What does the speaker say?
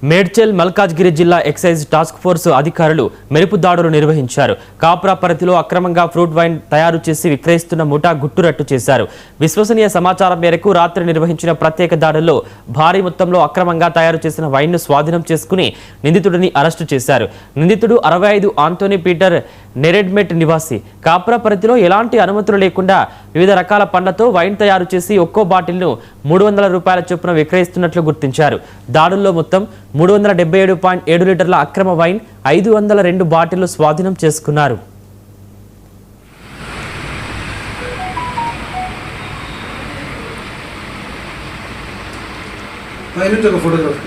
మేడ్చల్ మల్కాజ్గిరి జిల్లా excise task force అధికారులు మెరుపు దాడులు నిర్వహించారు. కాప్రా పరిధిలో అక్రమంగా ఫ్రూట్ వైన్ తయారు చేసి విక్రయిస్తున్న ముఠా గుట్టురట్టు చేశారు. విశ్వసనీయ సమాచారం మేరకు రాత్రి నిర్వహించిన ప్రత్యేక దాడుల్లో భారీ మొత్తంలో అక్రమంగా తయారు చేసిన వైన్ను స్వాధీనం చేసుకుని నిందితుడిని అరెస్టు చేశారు. నిందితుడు 65 ఆంటోనీ పీటర్ నెరెడ్మెట్ నివాసి. కాప్రా పరిధిలో ఎలాంటి అనుమతులు లేకుండా వివిధ రకాల పండ్లతో వైన్ తయారు చేసి ఒక్కో బాటిల్ను 300 రూపాయల చొప్పున విక్రయిస్తున్నట్లు గుర్తించారు. దాడుల్లో మొత్తం 377.7 లీటర్ల అక్రమ వైన్ 502 బాటిళ్లు స్వాధీనం చేసుకున్నారు. ఫోటోగ్రాఫ్